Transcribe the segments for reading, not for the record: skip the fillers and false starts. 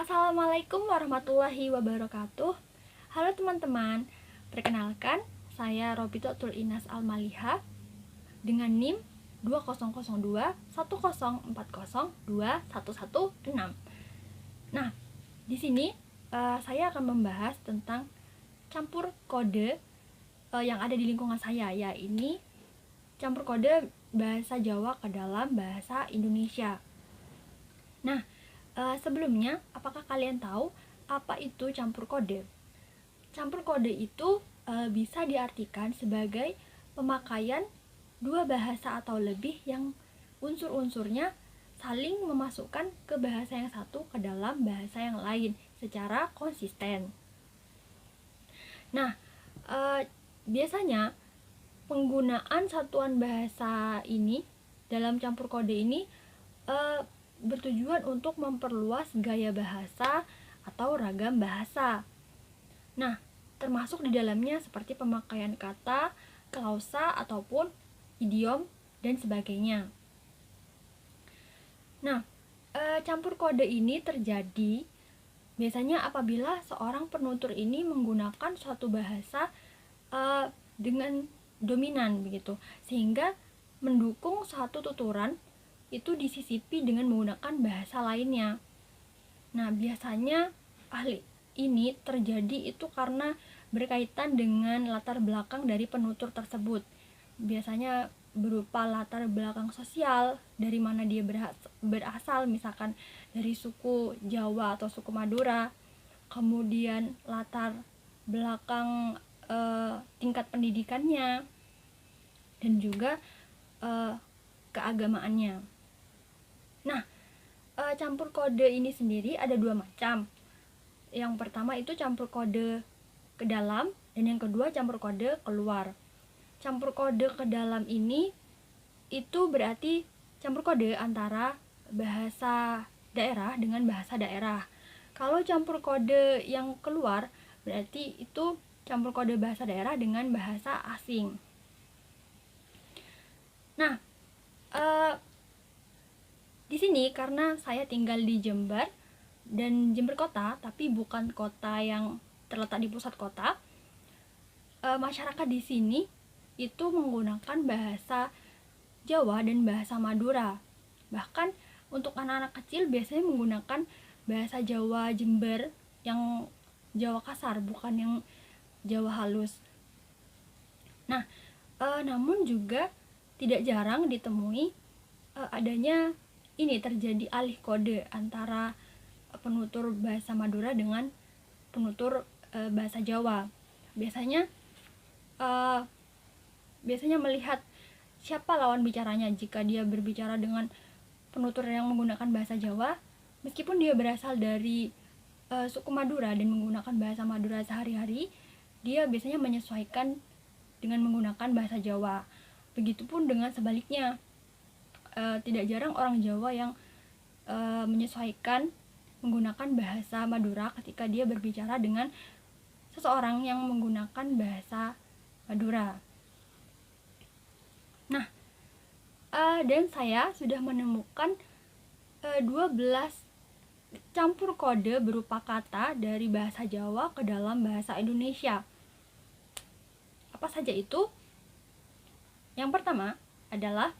Assalamualaikum warahmatullahi wabarakatuh. Halo teman-teman, perkenalkan saya Robitotul Inas Almaliha dengan NIM 200210402116. Nah, di sini saya akan membahas tentang campur kode yang ada di lingkungan saya, yaitu campur kode bahasa Jawa ke dalam bahasa Indonesia. Nah, sebelumnya, apakah kalian tahu apa itu campur kode? Campur kode itu bisa diartikan sebagai pemakaian dua bahasa atau lebih yang unsur-unsurnya saling memasukkan ke bahasa yang satu ke dalam bahasa yang lain secara konsisten. Nah, biasanya penggunaan satuan bahasa ini dalam campur kode ini bertujuan untuk memperluas gaya bahasa atau ragam bahasa. Nah, termasuk di dalamnya seperti pemakaian kata, klausa, ataupun idiom, dan sebagainya. Nah, campur kode ini terjadi biasanya apabila seorang penutur ini menggunakan suatu bahasa dengan dominan begitu, sehingga mendukung suatu tuturan itu disisipi dengan menggunakan bahasa lainnya. Nah, biasanya ahli ini terjadi itu karena berkaitan dengan latar belakang dari penutur tersebut. Biasanya berupa latar belakang sosial, dari mana dia berasal, misalkan dari suku Jawa atau suku Madura, kemudian latar belakang tingkat pendidikannya, dan juga keagamaannya. Nah, campur kode ini sendiri ada dua macam. Yang pertama itu campur kode ke dalam, dan yang kedua campur kode keluar. Campur kode ke dalam ini itu berarti campur kode antara bahasa daerah dengan bahasa daerah. Kalau campur kode yang keluar berarti itu campur kode bahasa daerah dengan bahasa asing. Nah, di sini karena saya tinggal di Jember dan Jember kota, tapi bukan kota yang terletak di pusat kota. Masyarakat di sini itu menggunakan bahasa Jawa dan bahasa Madura. Bahkan untuk anak-anak kecil biasanya menggunakan bahasa Jawa Jember yang Jawa kasar, bukan yang Jawa halus. Nah, namun juga tidak jarang ditemui adanya ini terjadi alih kode antara penutur bahasa Madura dengan penutur bahasa Jawa. Biasanya melihat siapa lawan bicaranya. Jika dia berbicara dengan penutur yang menggunakan bahasa Jawa, meskipun dia berasal dari suku Madura dan menggunakan bahasa Madura sehari-hari, dia biasanya menyesuaikan dengan menggunakan bahasa Jawa. Begitupun dengan sebaliknya, tidak jarang orang Jawa yang menyesuaikan menggunakan bahasa Madura ketika dia berbicara dengan seseorang yang menggunakan bahasa Madura. Nah, dan saya sudah menemukan 12 campur kode berupa kata dari bahasa Jawa ke dalam bahasa Indonesia. Apa saja itu? Yang pertama adalah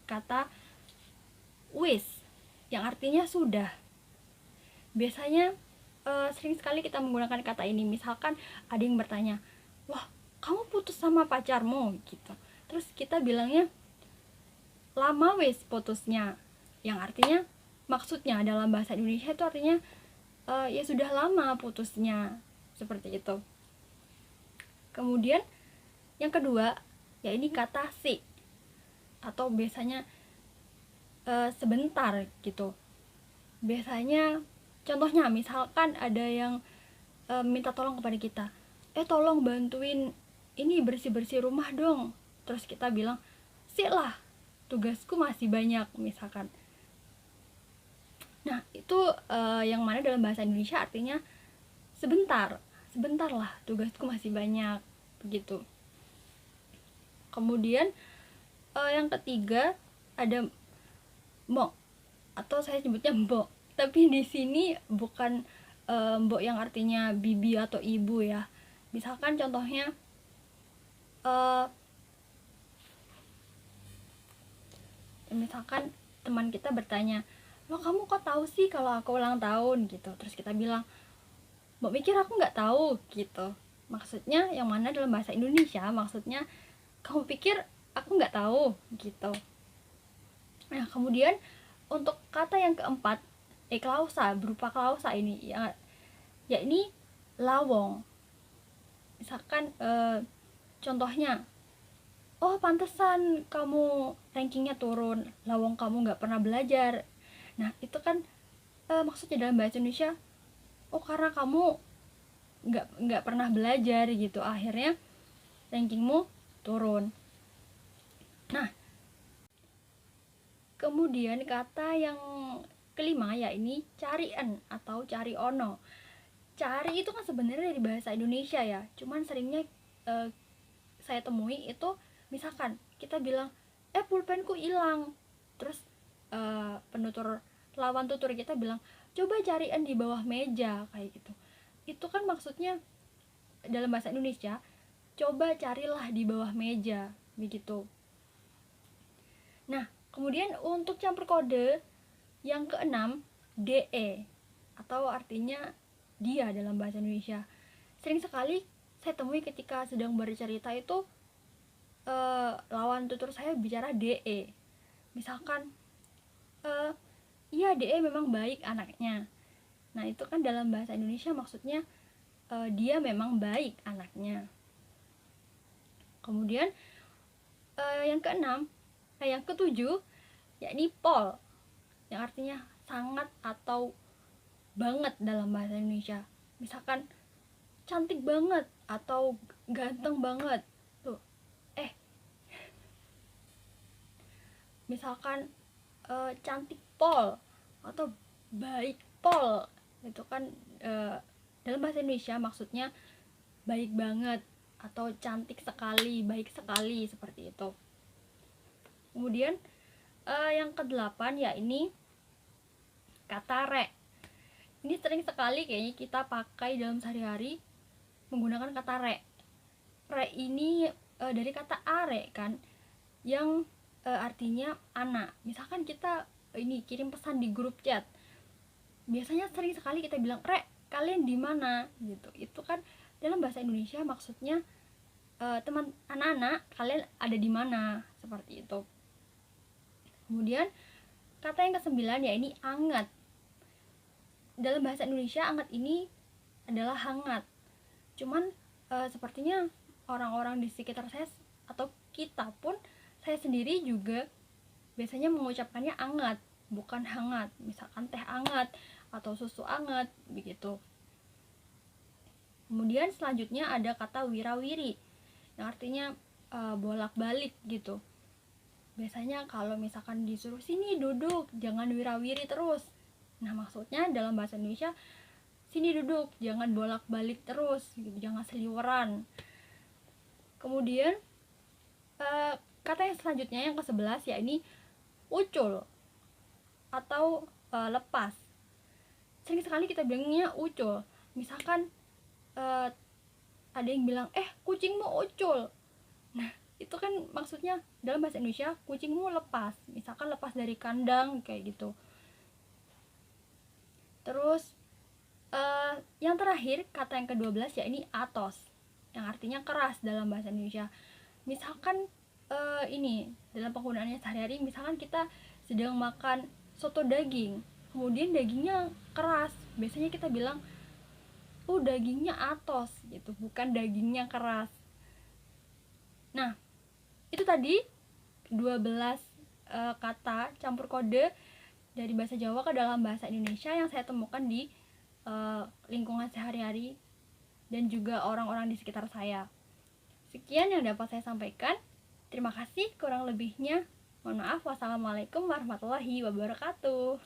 kata wis, yang artinya sudah. Biasanya sering sekali kita menggunakan kata ini. Misalkan ada yang bertanya, wah, kamu putus sama pacarmu gitu. Terus kita bilangnya lama wis putusnya, yang artinya maksudnya dalam bahasa Indonesia itu artinya ya sudah lama putusnya, seperti itu. Kemudian yang kedua, ya ini kata si, atau biasanya sebentar gitu. Biasanya contohnya misalkan ada yang minta tolong kepada kita, tolong bantuin ini bersih-bersih rumah dong. Terus kita bilang, sik lah, tugasku masih banyak, misalkan. Nah, itu yang mana dalam bahasa Indonesia artinya sebentar lah, tugasku masih banyak, begitu. Kemudian yang ketiga ada mo, atau saya sebutnya mbok, tapi di sini bukan mbok yang artinya bibi atau ibu ya. Misalkan contohnya eh, misalkan teman kita bertanya, lo kamu kok tahu sih kalau aku ulang tahun gitu. Terus kita bilang, mbok mikir aku nggak tahu gitu. Maksudnya yang mana dalam bahasa Indonesia, maksudnya kamu pikir aku nggak tahu gitu. Nah kemudian untuk kata yang keempat, klausa, berupa klausa ini ya, ini lawong. Misalkan contohnya, oh pantesan kamu rankingnya turun, lawong kamu nggak pernah belajar. Nah itu kan maksudnya dalam bahasa Indonesia, oh karena kamu nggak pernah belajar gitu, akhirnya rankingmu turun. Nah kemudian kata yang kelima ya ini carian atau cari ono. Cari itu kan sebenarnya dari bahasa Indonesia ya, cuman seringnya saya temui itu misalkan kita bilang pulpenku hilang, terus penutur lawan tutur kita bilang coba carian di bawah meja kayak gitu. Itu kan maksudnya dalam bahasa Indonesia coba carilah di bawah meja begitu. Nah kemudian untuk campur kode yang keenam, DE atau artinya dia dalam bahasa Indonesia. Sering sekali saya temui ketika sedang bercerita itu lawan tutur saya bicara DE. Misalkan iya DE memang baik anaknya. Nah itu kan dalam bahasa Indonesia maksudnya dia memang baik anaknya. Kemudian yang keenam, yang ketujuh yakni pol, yang artinya sangat atau banget dalam bahasa Indonesia. Misalkan cantik banget atau ganteng banget tuh. Misalkan cantik pol atau baik pol, itu kan dalam bahasa Indonesia maksudnya baik banget atau cantik sekali, baik sekali, seperti itu. Kemudian yang kedelapan ya ini kata re. Ini sering sekali kayaknya kita pakai dalam sehari-hari menggunakan kata re. Re ini dari kata are kan, yang artinya anak. Misalkan kita ini kirim pesan di grup chat, biasanya sering sekali kita bilang re kalian di mana gitu. Itu kan dalam bahasa Indonesia maksudnya teman anak-anak kalian ada di mana, seperti itu. Kemudian kata yang kesembilan ya ini anget. Dalam bahasa Indonesia anget ini adalah hangat. Cuman sepertinya orang-orang di sekitar saya atau kita pun, saya sendiri juga biasanya mengucapkannya anget, bukan hangat. Misalkan teh anget atau susu anget begitu. Kemudian selanjutnya ada kata wirawiri yang artinya bolak-balik gitu. Biasanya kalau misalkan disuruh sini duduk, jangan wirawiri terus. Nah maksudnya dalam bahasa Indonesia sini duduk, jangan bolak-balik terus gitu, jangan seliweran. Kemudian kata yang selanjutnya yang ke-11 ya ini ucul atau lepas. Sering sekali kita bilangnya ucul. Misalkan ada yang bilang kucingmu ucul. Nah itu kan maksudnya dalam bahasa Indonesia kucingmu lepas, misalkan lepas dari kandang kayak gitu. Terus yang terakhir kata yang ke-12 ya ini atos, yang artinya keras dalam bahasa Indonesia. Misalkan ini dalam penggunaannya sehari-hari, misalkan kita sedang makan soto daging, kemudian dagingnya keras, biasanya kita bilang dagingnya atos gitu, bukan dagingnya keras. Nah itu tadi 12 kata campur kode dari bahasa Jawa ke dalam bahasa Indonesia yang saya temukan di lingkungan sehari-hari dan juga orang-orang di sekitar saya. Sekian yang dapat saya sampaikan. Terima kasih, kurang lebihnya mohon maaf. Wassalamualaikum warahmatullahi wabarakatuh.